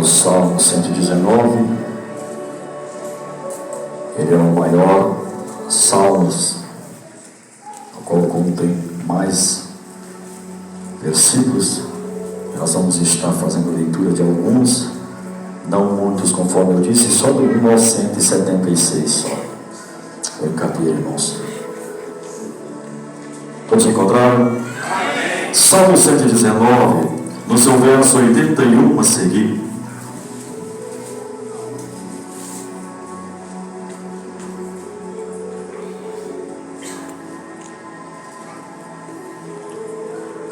Salmo 119. Ele é o maior salmos, o qual contém mais versículos. Nós vamos estar fazendo leitura de alguns, não muitos, conforme eu disse, só do 1 ao 176 só. Brincadeira, irmãos. Todos encontraram? Salmo 119, no seu verso 81 a seguir.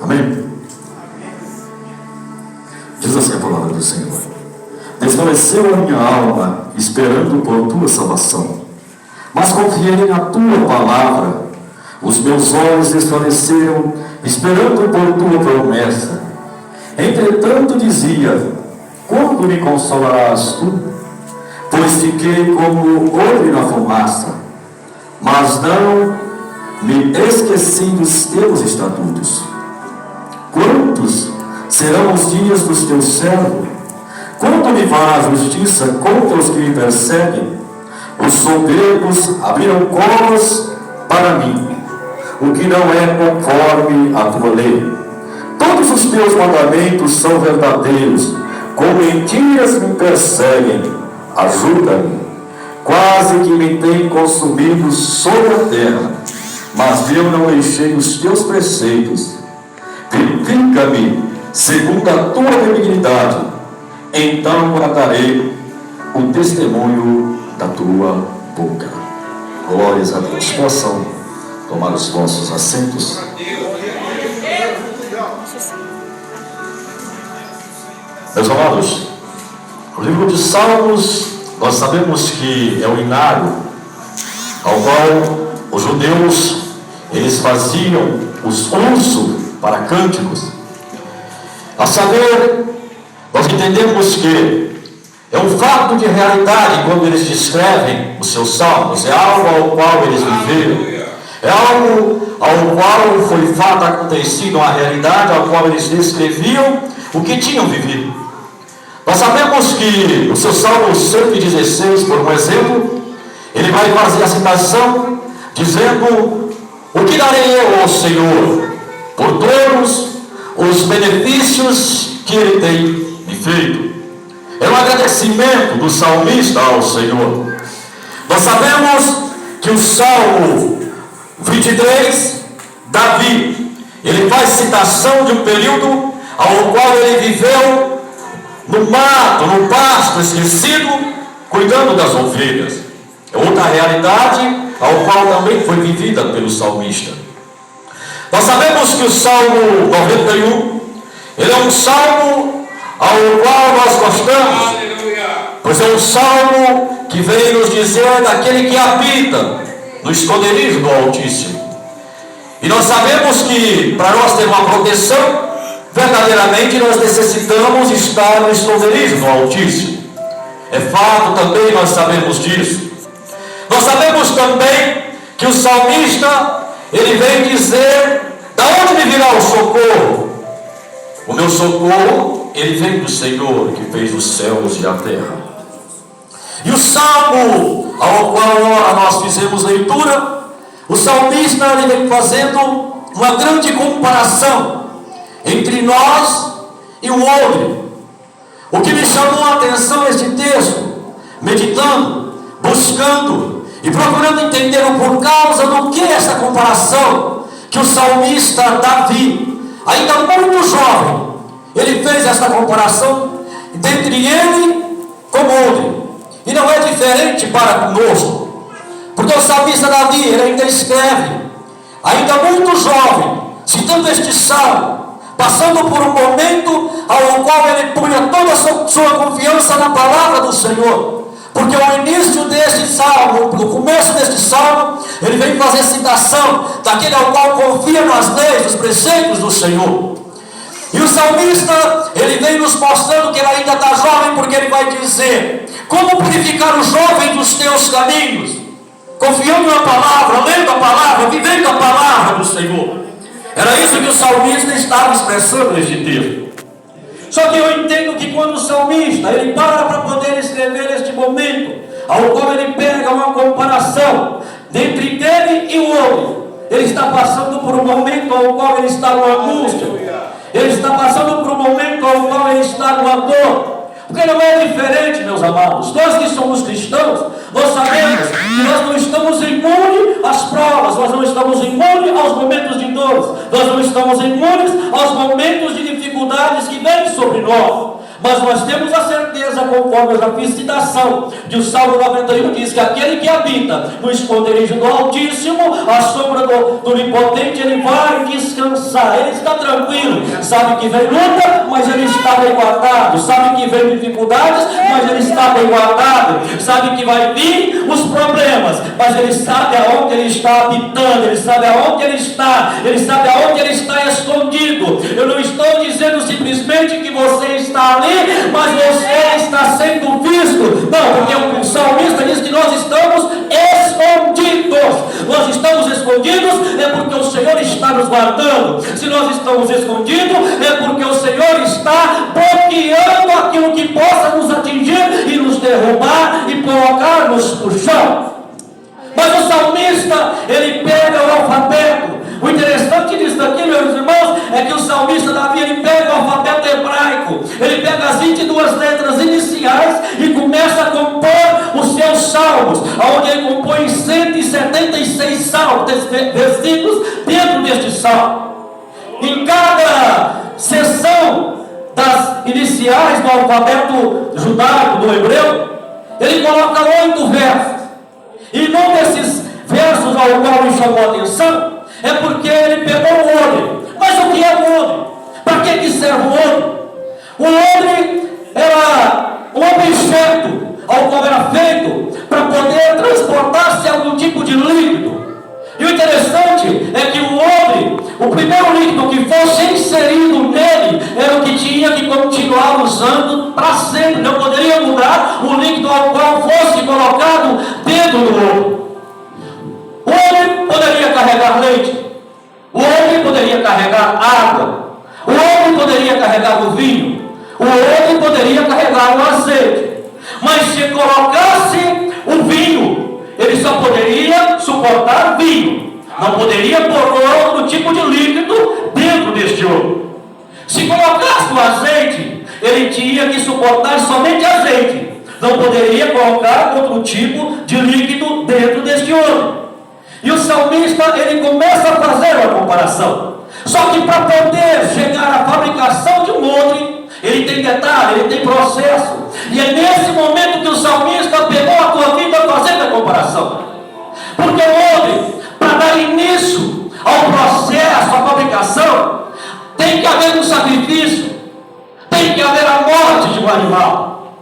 Amém? Diz assim a palavra do Senhor: desfaleceu a minha alma, esperando por tua salvação, mas confiei na tua palavra. Os meus olhos desfaleceram, esperando por tua promessa. Entretanto dizia: quando me consolarás tu? Pois fiquei como ouro na fumaça, mas não me esqueci dos teus estatutos. Quantos serão os dias dos teus servos? Quando me fará justiça contra os que me perseguem? Os soberbos abriram covas para mim, o que não é conforme a tua lei. Todos os teus mandamentos são verdadeiros, com mentiras me perseguem. Ajuda-me. Quase que me tem consumido sobre a terra, mas eu não deixei os teus preceitos. Vivifica-me segundo a tua benignidade, então guardarei o testemunho da tua boca. Glórias a Deus. Possam tomar os vossos assentos. Meus amados, o livro de Salmos, nós sabemos que é o hinário ao qual os judeus eles faziam os uso para cânticos. A saber, nós entendemos que é um fato de realidade quando eles descrevem os seus salmos, é algo ao qual eles viveram, é algo ao qual foi fato acontecido, uma realidade ao qual eles descreviam o que tinham vivido. Nós sabemos que o seu Salmo 116, por um exemplo, ele vai fazer a citação dizendo: o que darei eu ao Senhor por todos os benefícios que Ele tem me feito? É um agradecimento do salmista ao Senhor. Nós sabemos que o Salmo 23, Davi, ele faz citação de um período ao qual ele viveu no mato, no pasto esquecido, cuidando das ovelhas. É outra realidade ao qual também foi vivida pelo salmista. Nós sabemos que o Salmo 91, ele é um salmo ao qual nós gostamos, pois é um salmo que vem nos dizer daquele que habita no esconderijo do Altíssimo. E nós sabemos que para nós ter uma proteção, verdadeiramente nós necessitamos estar no esconderijo do Altíssimo. É fato também, nós sabemos disso. Nós sabemos também que o salmista ele vem dizer: da onde me virá o socorro? O meu socorro, ele vem do Senhor, que fez os céus e a terra. E o salmo ao qual nós fizemos leitura, o salmista ele vem fazendo uma grande comparação entre nós e o outro. O que me chamou a atenção neste texto, meditando, buscando e procurando entender o por causa do que essa comparação, que o salmista Davi, ainda muito jovem, ele fez esta comparação dentre ele como outro. E não é diferente para conosco, porque o salmista Davi, ele ainda escreve, ainda muito jovem, citando este salmo, passando por um momento ao qual ele punha toda a sua confiança na palavra do Senhor. Porque ao início deste salmo, no começo deste salmo, ele vem fazer citação daquele ao qual confia nas leis, nos preceitos do Senhor. E o salmista, ele vem nos mostrando que ele ainda está jovem, porque ele vai dizer: como purificar o jovem dos teus caminhos? Confiando na palavra, lendo a palavra, vivendo a palavra do Senhor. Era isso que o salmista estava expressando neste texto. Só que eu entendo que quando o salmista salmista, ele para poder escrever este momento, ao qual ele pega uma comparação entre ele e o homem. Ele está passando por um momento ao qual ele está numa angústia, ele está passando por um momento ao qual ele está numa dor. Porque não é diferente, meus amados. Nós que somos cristãos, nós sabemos que nós não estamos imunes às provas, nós não estamos imunes aos momentos de dor, nós não estamos imunes aos momentos de dificuldades que vêm sobre nós. Mas nós temos a certeza, conforme eu já fiz citação, que o Salmo 91 diz que aquele que habita no esconderijo do Altíssimo, à sombra do Onipotente, ele vai descansar, ele está tranquilo, sabe que vem luta, mas ele está bem guardado, sabe que vem dificuldades, mas ele está bem guardado, sabe que vai vir os problemas, mas ele sabe aonde ele está habitando, ele sabe aonde ele sabe aonde ele está escondido. Eu não estou dizendo simplesmente que você está ali, mas você está sendo visto. Não, porque o salmista diz que nós estamos escondidos. Nós estamos escondidos é porque o Senhor está nos guardando. Se nós estamos escondidos é porque o Senhor está bloqueando aquilo que possa nos atingir e nos derrubar e colocar-nos no chão. Mas o salmista, ele pega o alfabeto. O interessante disso daqui, meus irmãos, é que o salmista Davi, ele pega o alfabeto hebraico, ele pega as 22 letras iniciais e começa a compor os seus salmos, onde ele compõe 176 salmos, versículos dentro deste salmo. Em cada seção das iniciais do alfabeto judaico, do hebreu, ele coloca 8 versos. E num desses versos ao qual me chamou a atenção, é porque ele pegou o odre. Mas o que é o odre? Para que serve o odre? O odre era um objeto ao qual era feito para poder transportar-se algum tipo de líquido. E o interessante é que o odre, o primeiro líquido que fosse inserido nele, era o que tinha que continuar usando para sempre. Não poderia mudar o líquido ao qual fosse colocado dentro do odre. O odre poderia carregar leite, o odre poderia carregar água, o odre poderia carregar o vinho, o odre poderia carregar o azeite. Mas se colocasse o vinho, ele só poderia suportar vinho, não poderia pôr outro tipo de líquido dentro deste odre. Se colocasse o azeite, ele tinha que suportar somente azeite, não poderia colocar outro tipo de líquido dentro deste odre. E o salmista, ele começa a fazer uma comparação. Só que para poder chegar à fabricação de um odre, ele tem detalhe, ele tem processo. E é nesse momento que o salmista pegou a tua vida fazendo a comparação. Porque o odre, para dar início ao processo, à fabricação, tem que haver um sacrifício, tem que haver a morte de um animal.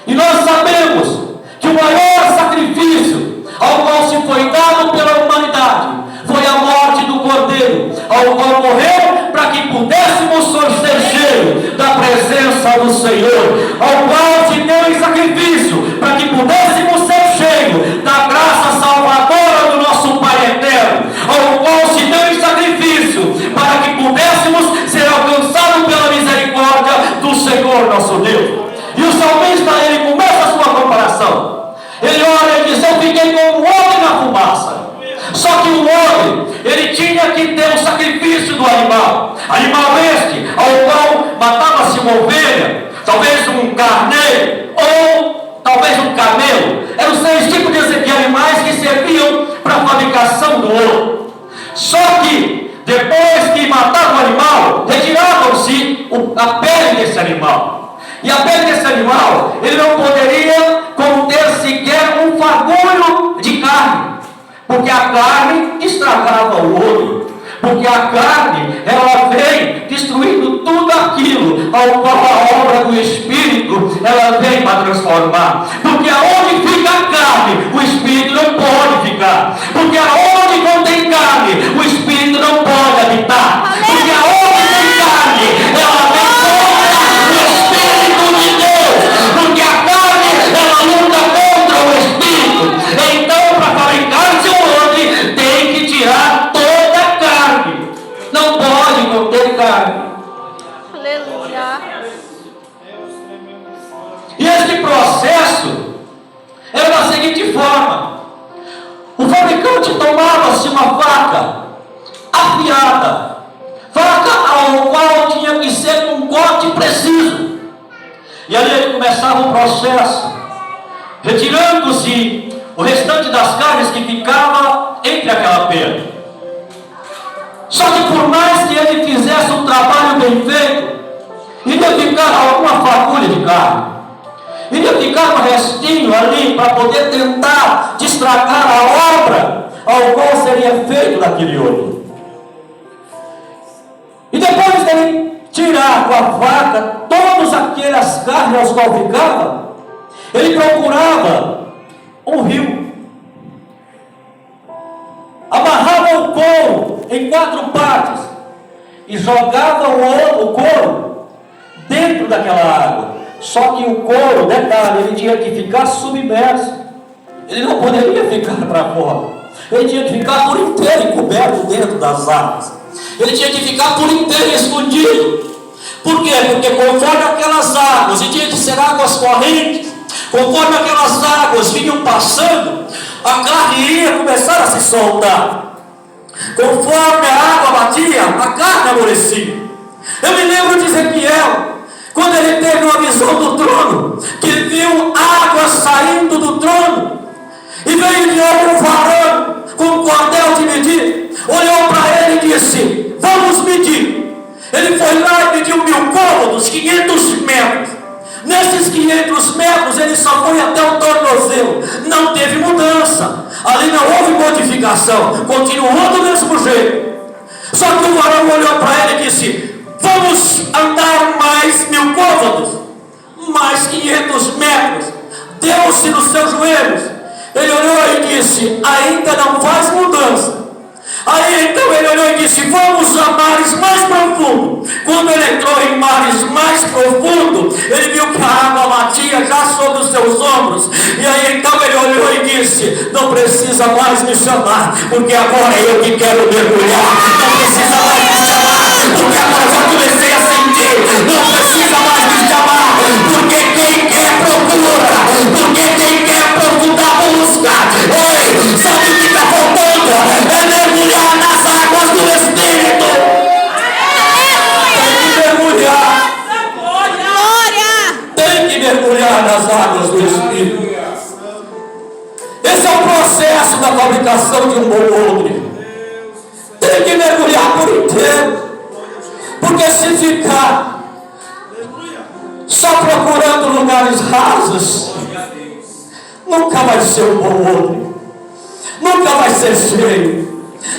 E nós sabemos que o maior sacrifício ao qual se foi dado pela humanidade foi a morte do Cordeiro, ao qual morreu para que pudéssemos ser cheios da presença do Senhor, ao qual se deu em sacrifício para que pudéssemos ser cheios da graça salvadora do nosso Pai eterno, ao qual se deu em sacrifício para que pudéssemos ser alcançados pela misericórdia do Senhor nosso Deus. E o salmista, ele começa a sua comparação. Ele olha e diz: eu fiquei como um homem na fumaça. Só que o homem, ele tinha que ter o sacrifício do animal. Animal este, ao qual matava-se uma ovelha, talvez um carneiro, ou talvez um camelo. Eram 6 tipos de animais que serviam para a fabricação do ouro. Só que, depois que matavam o animal, retiravam-se a pele desse animal. E a pele desse animal, ele não poderia conter sequer um fagulho de carne, porque a carne estragava o ouro, porque a carne, ela vem destruindo tudo aquilo ao qual a obra do Espírito, ela vem para transformar. Porque aonde fica a carne, o Espírito não pode ficar. Porque aonde não tem carne, o Espírito não pode habitar. Porque aonde tem carne, ela vem contra o Espírito de Deus. Porque a carne, ela luta contra o Espírito. Então, para fabricar-se o odre, tem que tirar toda a carne. Não pode conter carne. Aleluia. seguinte forma: o fabricante tomava-se uma faca afiada, faca ao qual tinha que ser um corte preciso, e ali ele começava o processo, retirando-se o restante das carnes que ficava entre aquela pena. Só que por mais que ele fizesse um trabalho bem feito, iria ficar alguma fagulha de carne, iria ficar um restinho ali para poder tentar destragar a obra ao qual seria feito daquele olho. E depois dele tirar com a faca todas aquelas carnes aos quais ficava, ele procurava um rio, amarrava o couro em 4 partes e jogava o couro dentro daquela água. Só que o couro, detalhe, ele tinha que ficar submerso, ele não poderia ficar para fora, ele tinha que ficar por inteiro coberto dentro das águas, ele tinha que ficar por inteiro escondido. Por quê? Porque conforme aquelas águas, e tinha que ser águas correntes, conforme aquelas águas vinham passando, a carne ia começar a se soltar. Conforme a água batia, a carne amolecia. Eu me lembro de Ezequiel, quando ele teve uma visão do trono, que viu água saindo do trono, e veio de outro varão com um cordel de medir, olhou para ele e disse: vamos medir. Ele foi lá e mediu 1000 côvados, 500 metros. Nesses 500 metros ele só foi até o tornozelo, não teve mudança, ali não houve modificação, continuou do mesmo jeito. Só que o varão olhou para ele e disse: vamos andar mais 1000 côvados, mais 500 metros. Deu-se nos seus joelhos, ele olhou e disse: ainda não faz mudança. Aí então ele olhou e disse: vamos a mares mais profundos. Quando ele entrou em mares mais profundos, ele viu que a água batia já sobre os seus ombros. E aí então ele olhou e disse: não precisa mais me chamar, porque agora é eu que quero mergulhar. Não precisa mais me chamar, porque agora já comecei a sentir. Não precisa mais me chamar, porque quem quer procura, porque quem quer aprofundar busca. Ei, sabe o que está faltando? É mergulhar nas águas do Espírito. Tem que mergulhar. Tem que mergulhar nas águas do Espírito. Esse é o processo da fabricação de um bom odre. Tem que mergulhar por inteiro. Porque se ficar só procurando lugares rasos, nunca vai ser um bom odre, nunca vai ser cheio.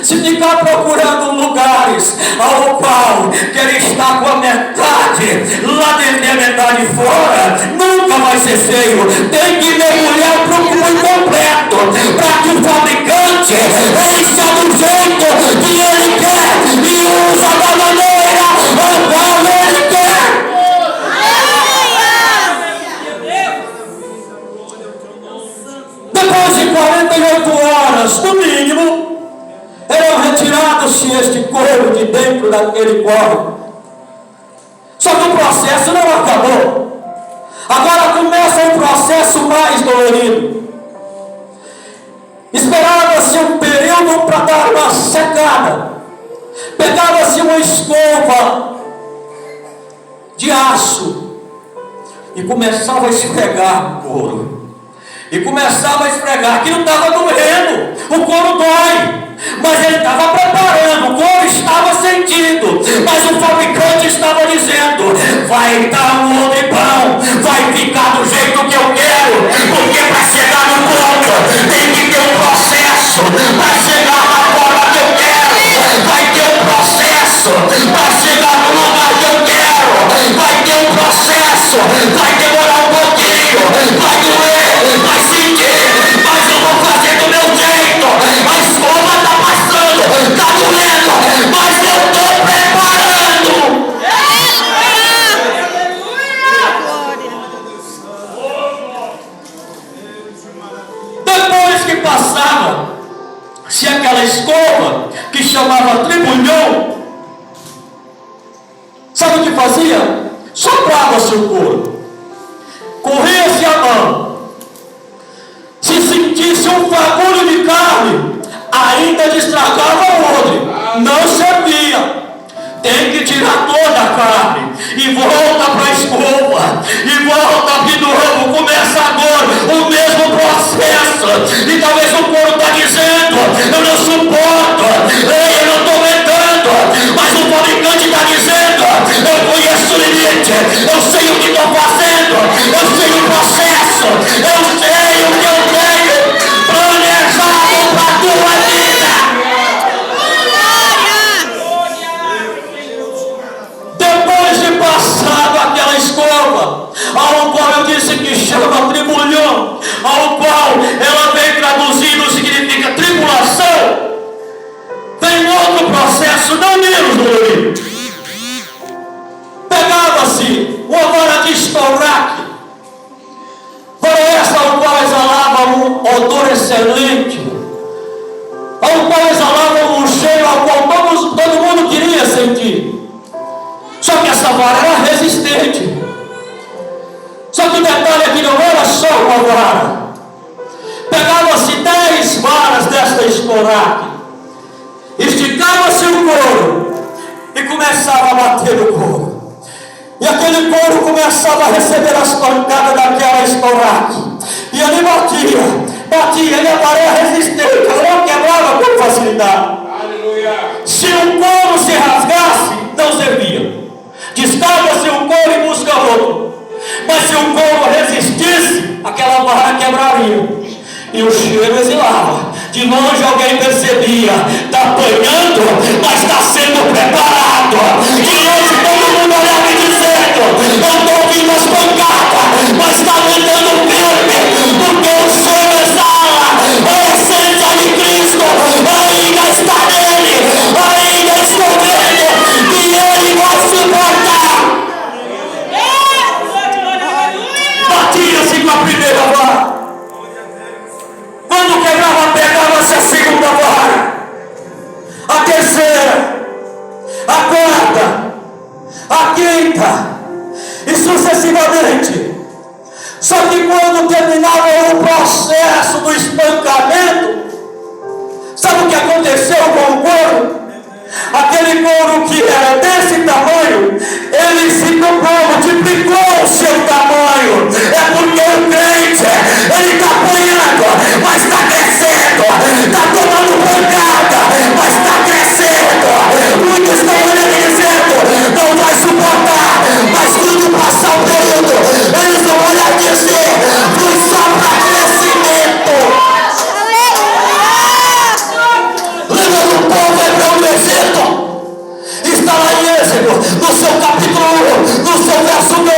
Se ficar procurando lugares ao qual quer estar com a metade lá dentro e a metade fora, nunca vai ser cheio. Tem que mergulhar para o completo, para que o fabricante encha do jeito que ele quer e usa da maneira ao qual ele quer. Depois de 48 horas, no mínimo, eram retirados-se este couro de dentro daquele corpo. Só que o processo não acabou. Agora começa um processo mais dolorido. Esperava-se um período para dar uma secada. Pegava-se uma escova de aço e começava a esfregar o couro. E começava a esfregar. Aquilo estava doendo. O couro dói. Mas ele estava preparando. O couro estava sentindo. Mas o fabricante estava dizendo: vai dar um odre bom. Vai ficar do jeito que eu quero. Porque para chegar no ponto tem que ter um processo. Para chegar na forma que eu quero, vai ter um processo. Para chegar no lugar que eu quero, vai ter um processo. Vai demorar um pouquinho. Vai doer. Vai sentir. Mas eu vou fazer do meu jeito. A escova está passando. Está doendo. Mas eu estou preparando. Depois que passava se aquela escova que chamava tribulhão, sabe o que fazia? Soprava-se o couro, corria-se a mão. Se E talvez o coro está dizendo: eu não suporto, eu não estou aguentando. Mas o fabricante está dizendo: eu conheço o limite, eu sei o que estou fazendo, eu sei o processo, eu sei o que eu tenho planejado para a tua vida. Depois de passado aquela escova, ao qual eu disse que chama tribulhão, ao qual ela vem traduzindo significa tribulação, tem outro processo não menos dolorido. Pegava-se uma vara de estouraque, para essa ao qual exalava um odor excelente, ao qual exalava um cheiro ao qual todo mundo queria sentir. Só que essa vara era resistente. Só que o detalhe é que não era só uma vara. Pegava-se 10 varas desta estouraque, esticava-se o couro e começava a bater no couro. E aquele couro começava a receber as pancadas daquela estouraque. E ele batia, ele era resistente, ele não quebrava com facilidade. Aleluia. Se o couro se rasgasse, não servia. Descarga-se o couro e busca outro. Mas se o couro resistisse, aquela vara quebraria. E o cheiro exilava. De longe alguém percebia: está apanhando, mas está sendo preparado. De longe todo mundo olhava e dizendo: eu estou ouvindo as pancadas, mas está aguentando firme, porque o cheiro exala a essência de Cristo. Ainda está nele, ainda estou vendo, e ele vai suportar. Batia-se com a primeira vara. Quando quebrava, pegava-se a segunda vara, a terceira, a quarta, a quinta, e sucessivamente. Só que quando terminava o processo do espancamento, sabe o que aconteceu com o couro? Aquele couro que era desse tamanho, ele se multiplicou o seu tamanho. É porque o crente, ele está apanhando, mas está crescendo, está tomando pancada, mas está crescendo. Muitos estão olhando e dizendo: não vai suportar, mas quando passar o período, eles vão olhar e dizer: foi só para crescimento. Lembra do povo hebreu do Egito? Está lá em Êxodo, no seu capítulo 1, no seu verso 2.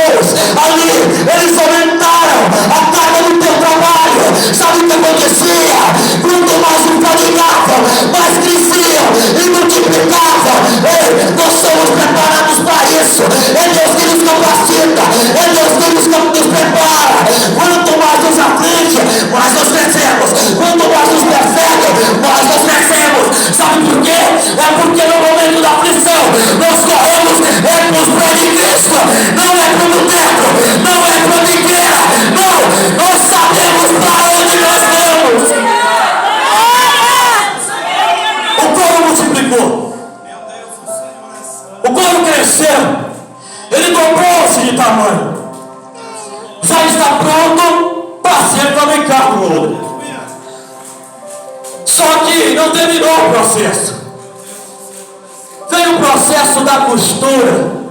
Ali eles aumentaram a carga do teu trabalho. Sabe o que acontecia? Quanto mais o fabricavam, mais cresciam e multiplicavam. Ei, nós somos preparados para isso. É Deus que nos capacita, é Deus que nos prepara. Quanto mais nos aflige, mais nós crescemos. Quanto mais nos persegue, mais nós crescemos. Sabe por quê? É porque no momento da aflição nós corremos para os pés de Cristo. Não é para o teto, não é para a figueira. Não, nós sabemos para onde nós vamos. O couro multiplicou, o couro cresceu, ele dobrou-se de tamanho. Já está pronto para ser fabricado outro. Só que não terminou o processo. Veio o processo da costura.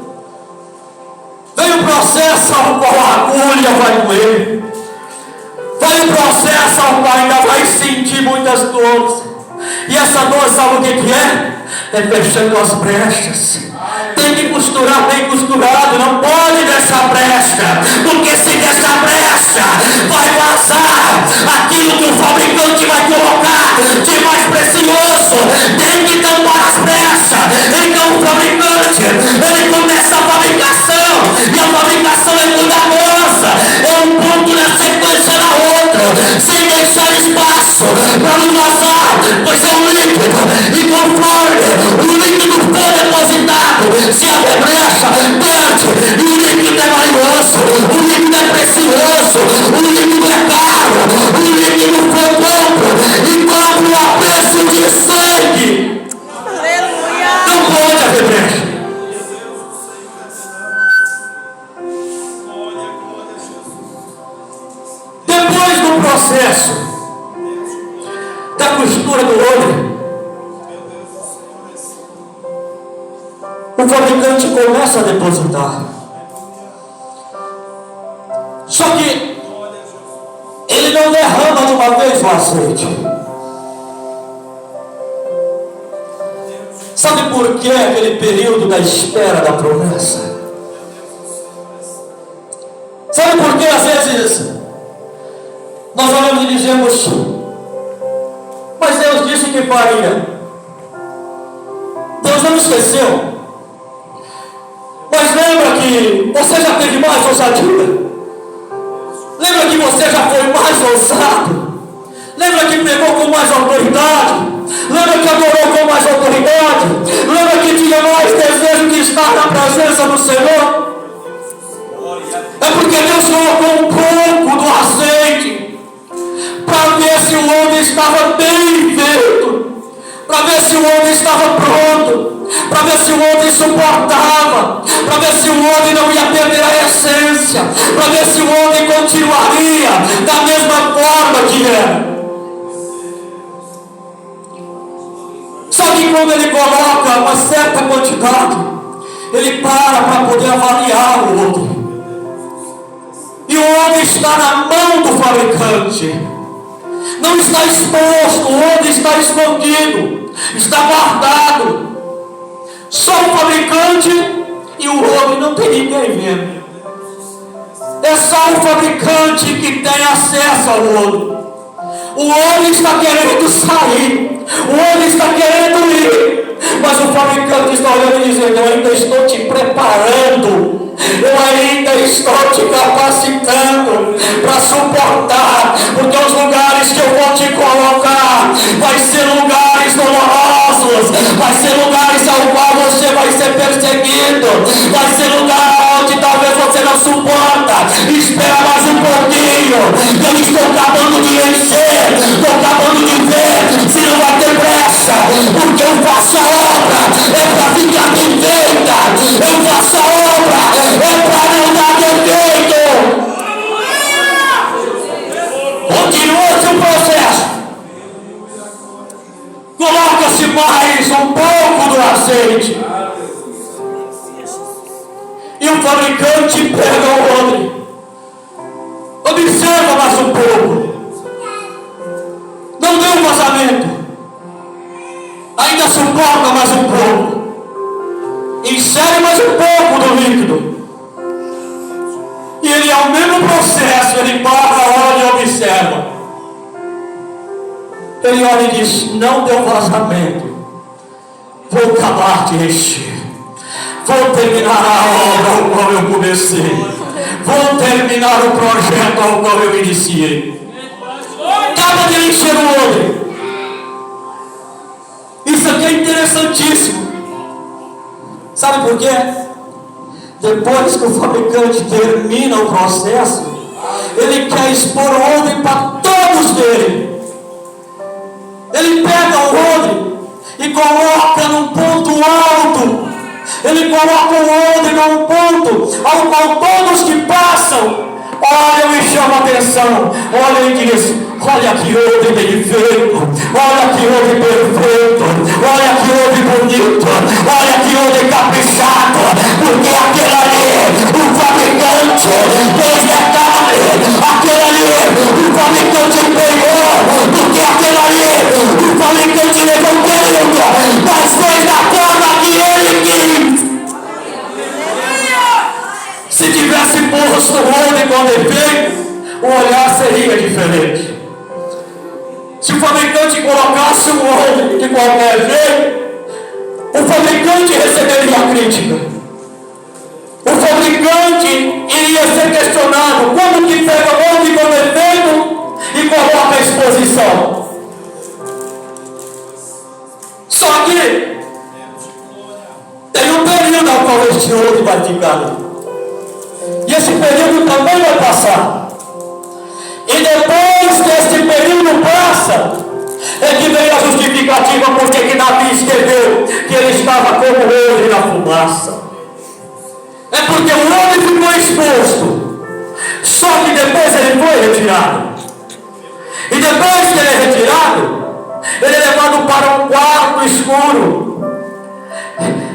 Veio o processo ao qual a agulha vai doer. Veio o processo ao qual ainda vai sentir muitas dores. E essa dor, sabe o que é? É fechando as brechas. Tem que costurar bem costurado. Não pode deixar brecha. Porque se deixar brecha, vai vazar aquilo que o fabricante vai colocar de mais precioso. Tem que tampar as brechas. Então o fabricante, ele começa a fabricação. E a fabricação é cuidadosa. É um ponto na sequência da outra, sem deixar espaço para não vazar, pois é um líquido. E conforme o líquido for depositado, se abre brecha, perde. E o líquido é valioso, o líquido é precioso, o líquido é caro, o líquido foi compro e compro a preço de sangue. Não pode haver brecha. Depois do processo, estrutura do odre, o fabricante começa a depositar. Só que ele não derrama de uma vez o azeite. Sabe por que aquele período da espera da promessa? Sabe por que às vezes nós olhamos e dizemos: mas Deus disse que faria. Deus não esqueceu. Mas lembra que você já teve mais ousadia? Lembra que você já foi mais ousado? Lembra que pregou com mais autoridade? Lembra que adorou com mais autoridade? Lembra que tinha mais desejo de estar na presença do Senhor? É porque Deus colocou um pouco do azeite para ver se o homem estava bem feito, para ver se o homem estava pronto, para ver se o homem suportava, para ver se o homem não ia perder a essência, para ver se o homem continuaria da mesma forma que era. Só que quando ele coloca uma certa quantidade, ele para poder avaliar o outro. E o homem está na mão do fabricante. Não está exposto, o homem está escondido, está guardado. Só o fabricante e o homem, não tem ninguém vendo. É só o fabricante que tem acesso ao ouro. O homem está querendo sair, o homem está querendo ir, mas o fabricante está olhando e dizendo: eu ainda estou te preparando, eu ainda estou te capacitando para suportar, porque os lugares que eu vou te colocar vai ser lugares dolorosos, vai ser lugares ao qual você vai ser perseguido, vai ser lugar onde talvez você não suporta. Espera mais um pouquinho, eu estou acabando de encher, estou acabando de ver se não vai ter pressa, porque eu faço a obra é para ficar bem feita, eu faço a obra é para não dar defeito. Continua-se o processo, coloca-se mais um pouco do azeite, e o fabricante pega o odre. Observa mais um pouco. Não deu vazamento. Ainda suporta mais um pouco. Insere mais um pouco do líquido. E ele é o mesmo processo. Ele para, olha e observa. Ele olha e diz: não deu vazamento. Vou acabar de encher. Vou terminar a obra ao qual eu comecei. Vou terminar o projeto ao qual eu iniciei. Acaba de encher o odre. Isso aqui é interessantíssimo. Sabe por quê? Depois que o fabricante termina o processo, ele quer expor o odre para todos verem. Ele pega o odre e coloca num ponto alto. Ele coloca o odre num ponto ao qual todos que passam olham e chamam a atenção. Olham e dizem: olha que odre bem feito, olha que odre perfeito, olha que odre bonito, olha que odre caprichado, porque aquele ali, o fabricante fez detalhe, aquele ali, o fabricante empenhou, porque aquele ali, o fabricante levou tempo, mas fez da forma que ele quis. Se tivesse posto o odre com defeito, o olhar seria diferente. Se o fabricante colocasse um odre de qualquer jeito, o fabricante receberia a crítica. O fabricante iria ser questionado: como que pega o odre com defeito e coloca a exposição? Só que tem um período ao qual este odre vai ficar. E esse período também vai passar. E depois que esse período passa, é que vem a justificativa porque que Davi escreveu que ele estava como odre na fumaça. É porque o odre ficou exposto. Só que depois ele foi retirado. E depois que ele é retirado, ele é levado para um quarto escuro.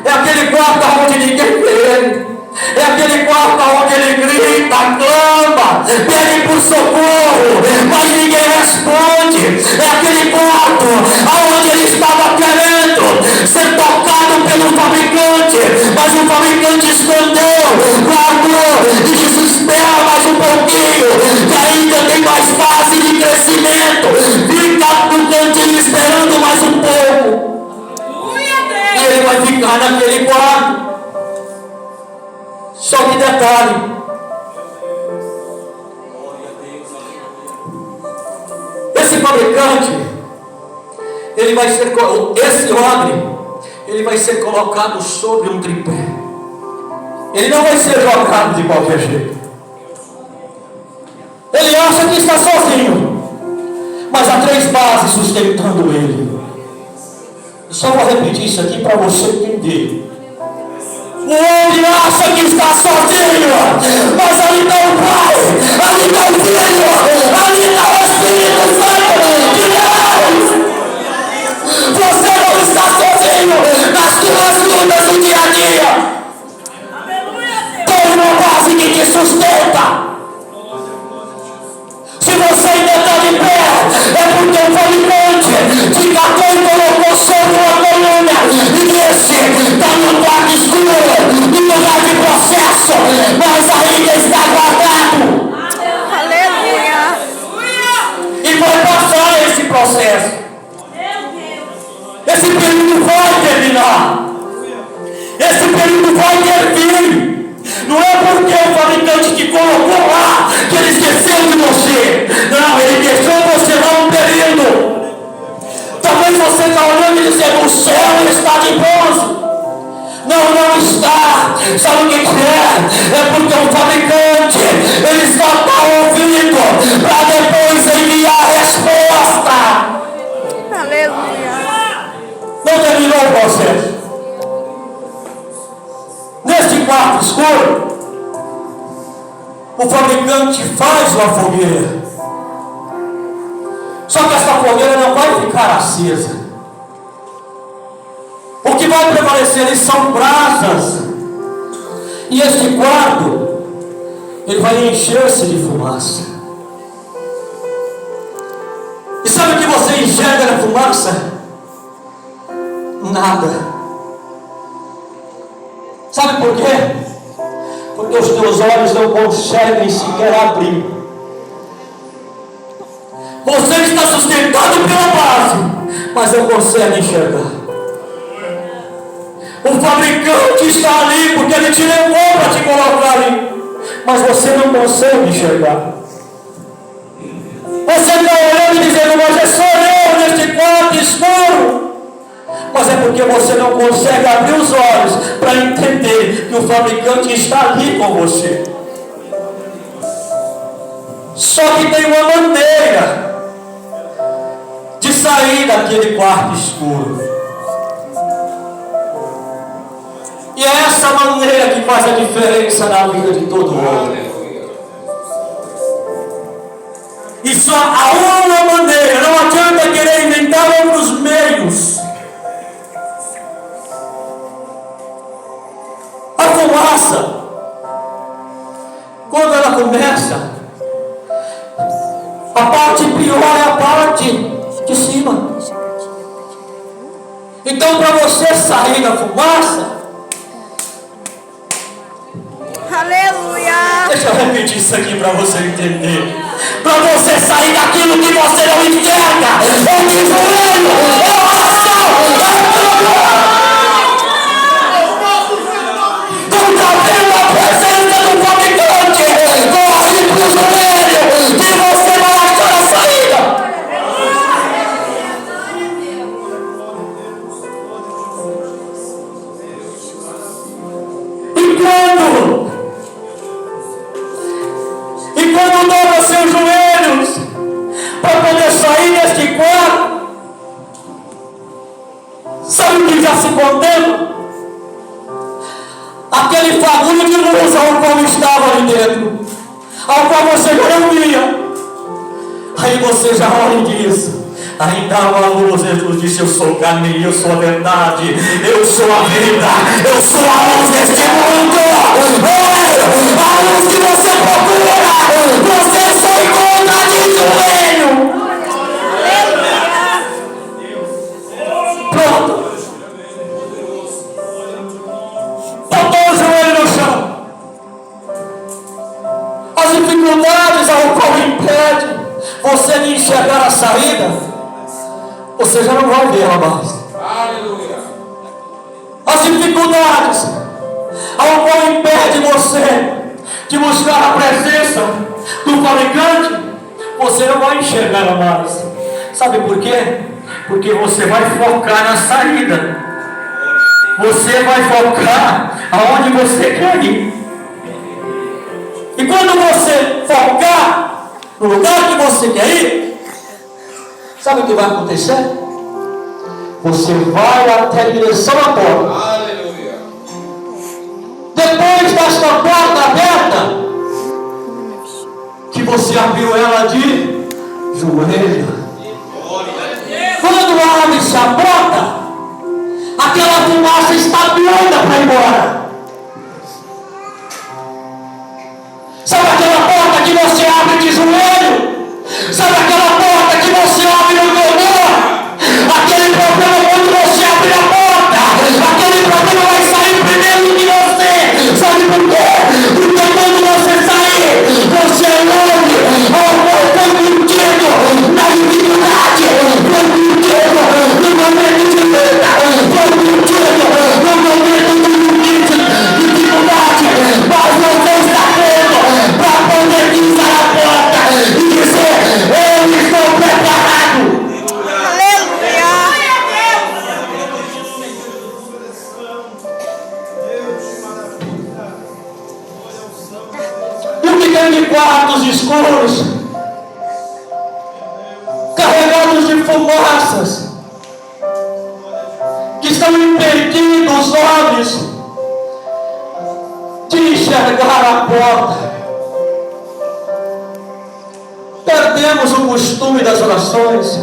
É aquele quarto onde ninguém vê ele. É aquele quarto onde ele grita, clama, pede por socorro, mas ninguém responde. É aquele quarto onde ele estava querendo ser tocado pelo fabricante, mas o fabricante escondeu, guardou e disse: espera mais um pouquinho, que ainda tem mais fase de crescimento. Fica no cantinho esperando mais um pouco. E ele vai ficar naquele quarto. Só que detalhe, esse fabricante, ele vai ser, esse odre, ele vai ser colocado sobre um tripé. Ele não vai ser jogado de qualquer jeito. Ele acha que está sozinho, mas há 3 bases sustentando ele. Eu só vou repetir isso aqui para você entender. O homem acha que está sozinho, mas ali está o Pai, ali está o Filho, ali está o Espírito Santo de Deus. Você não está sozinho nas suas lutas do dia a dia. Tem uma base que te sustenta. Se você ainda está de pé, é porque o fabricante te catou e colocou sobre uma coluna e disse: está no quarto escuro, no lugar de processo, mas ainda está guardado. Aleluia. E vai passar esse processo. Esse período vai terminar. Esse período vai ter fim. Não é porque o fabricante te colocou lá que ele esqueceu de você. Não, ele deixou você lá um período. Talvez você está olhando e dizendo: o céu está de bronze. Não, não está. Sabe o que é? É porque o fabricante, ele só está ouvindo para depois enviar a resposta. Aleluia. Não terminou o processo. Neste quarto escuro, o fabricante faz uma fogueira. Só que essa fogueira não vai ficar acesa. O que vai prevalecer ali são brasas. E este quarto, ele vai encher-se de fumaça. E sabe o que você enxerga na fumaça? Nada. Sabe por quê? Porque os teus olhos não conseguem sequer abrir. Você está sustentado pela base, mas não consegue enxergar. O fabricante está ali porque ele te levou para te colocar ali, mas você não consegue enxergar. Você está olhando e dizendo: mas é só eu neste quarto escuro. Mas é porque você não consegue abrir os olhos para entender que o fabricante está ali com você. Só que tem uma maneira de sair daquele quarto escuro. E é essa maneira que faz a diferença na vida de todo homem. E só há uma maneira, não adianta querer inventar outros meios. A fumaça, quando ela começa, a parte pior é a parte de cima. Então, para você sair da fumaça, Aleluia. deixa eu repetir isso aqui para você entender. Para você sair daquilo que você não enxerga, é de joelho, é oração, é tudo. A presença do fabricante, corre para o joelho e você vai achar a saída. E quando dobra seus joelhos para poder sair deste quarto, sabe o que já se contempla? Aquele fagulho de luz ao qual estava ali dentro, ao qual você já não via. Aí você já olha e diz: Ainda a luz, Jesus disse: eu sou o caminho, eu sou a verdade, eu sou a vida, eu sou a luz deste mundo. A luz que você procura, você só encontra de joelho. Pronto. Botou o joelho no chão. As dificuldades ao qual impede você de enxergar a saída, você já não vai vê-la mais. Aleluia. As dificuldades ao qual impede você de buscar a presença do fabricante, você não vai enxergar mais. Sabe por quê? Porque você vai focar na saída. Você vai focar aonde você quer ir. E quando você focar no lugar que você quer ir, sabe o que vai acontecer? Você vai até a direção da porta. Aleluia. Depois desta porta aberta, que você abriu ela de joelho. Quando abre-se a porta, aquela fumaça está doida para ir embora. Sabe aquela porta que você abre de joelho? Sabe aquela porta que você abre no clamor? Aquele problema quando você abre a porta, aquele problema vai sair primeiro do que você. Sabe por quê? Porque quando você sair, você ouve ao qual foi contigo na dificuldade, foi contigo no momento de luta, foi contigo no momento de dificuldade, mas você está pronto para poder pisar a porta e dizer: eu estou preparado. E o que tem de quartos escuros, carregados de fumaças, que estão impedindo os olhos de enxergar a porta. Perdemos o costume das orações,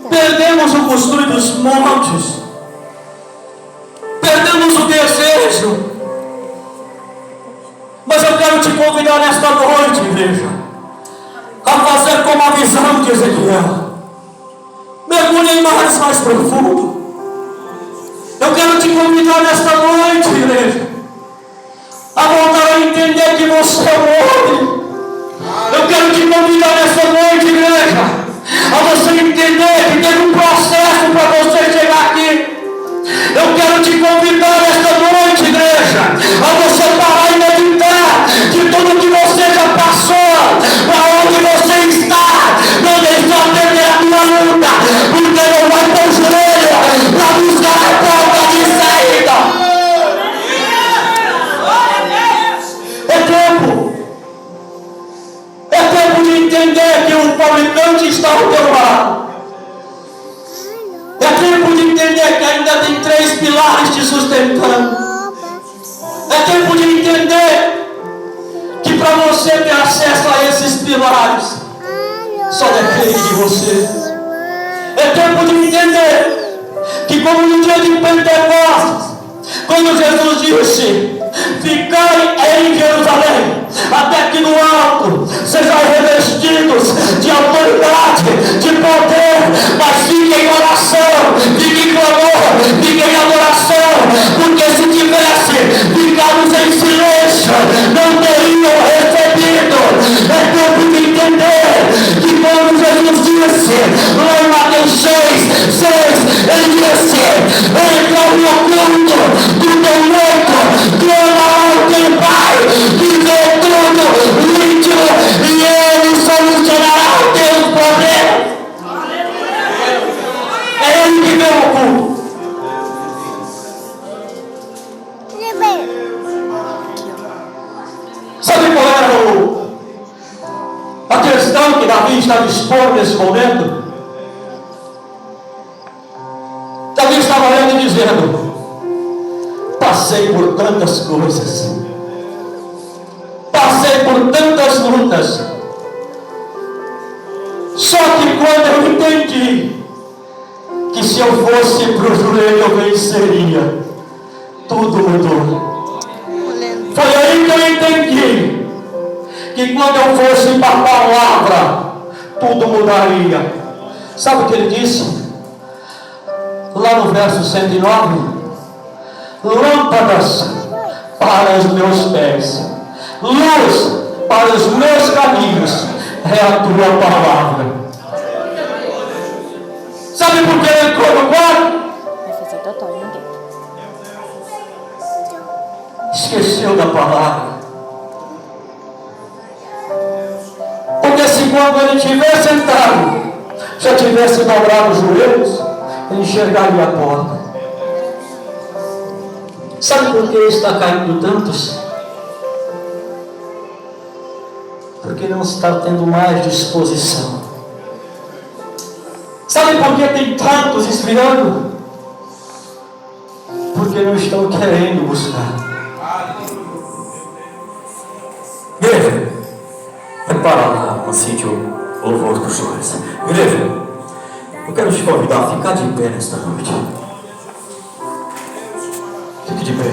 perdemos o costume dos montes, perdemos o desejo. Mas eu quero te convidar nesta noite, igreja, a fazer como a visão de Ezequiel. Mergulhe em mais profundo. Eu quero te convidar nesta noite, igreja, a voltar a entender que você é um homem. Eu quero te convidar nesta noite, igreja, a você entender que tem um processo para você chegar aqui. Eu quero te convidar nesta noite, igreja, a você parar e meditar de tudo que você já passou, para onde você está. Não deixa perder a tua luta, porque não vai ter joelho para buscar a porta de saída. É tempo de entender que o fabricante está ao teu lado. É tempo de entender que ainda tem 3 pilares te sustentando. É tempo de entender que para você ter acesso a esses pilares, só depende de você. É tempo de entender que, como no dia de Pentecostes, quando Jesus disse: ficai em Jerusalém, até que no alto sejam revestidos de autoridade, de poder, mas fiquem em oração, fiquem em clamor, fiquem em adoração, porque se tivesse ficado em silêncio, não teriam recebido. É tempo de entender que quando Jesus disse, lá em Mateus 6, ele disse: entra no oculto do teu leito, clama ao teu Pai, que vê tudo íntimo, e Ele solucionará os teus problemas. É Ele que vê o oculto. Sabe qual era a questão que Davi estava expondo nesse momento? Davi estava olhando e dizendo: passei por tantas coisas, passei por tantas lutas, Só que quando eu entendi que se eu fosse para o joelho eu venceria, tudo mudou. Foi aí que eu entendi que quando eu fosse para a palavra, tudo mudaria. Sabe o que ele disse? Lá no verso 109: lâmpadas para os meus pés, luz para os meus caminhos é a tua palavra. Sabe por que ele entrou no quarto? Esqueceu da palavra. Porque se quando ele estiver sentado, já tivesse dobrado os joelhos, ele enxergaria a porta. Sabe por que está caindo tantos? Porque não está tendo mais disposição. Sabe por que tem tantos esfriando? Porque não estão querendo buscar. Igreja, prepara lá, assim, o louvor dos jovens. Igreja, eu quero te convidar a ficar de pé nesta noite. Fique de pé.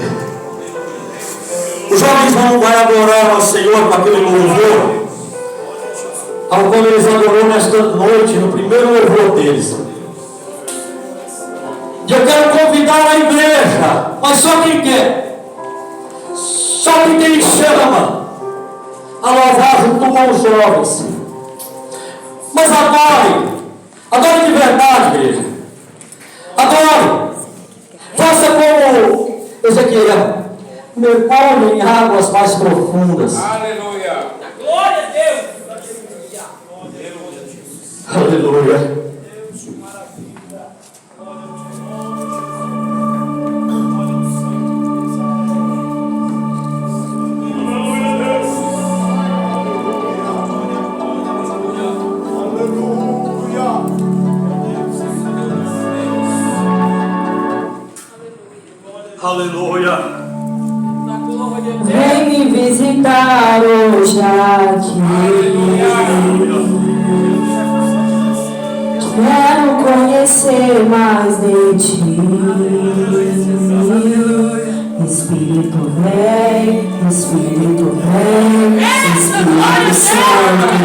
Os jovens vão adorar ao Senhor com aquele louvor ao qual eles adoraram nesta noite, no primeiro louvor deles. E eu quero convidar a igreja, mas só quem quer, só quem chama, a louvar junto com os jovens. Mas adore de verdade, igreja. Adore. Faça como Ezequiel, mergulhe em águas mais profundas. Aleluia. Glória a Deus. Aleluia. Aleluia. Vem me visitar hoje aqui. Quero conhecer mais de ti. Espírito vem, Espírito vem, Espírito Santo.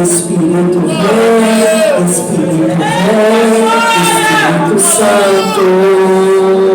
Espírito vem, Espírito vem, Espírito Santo.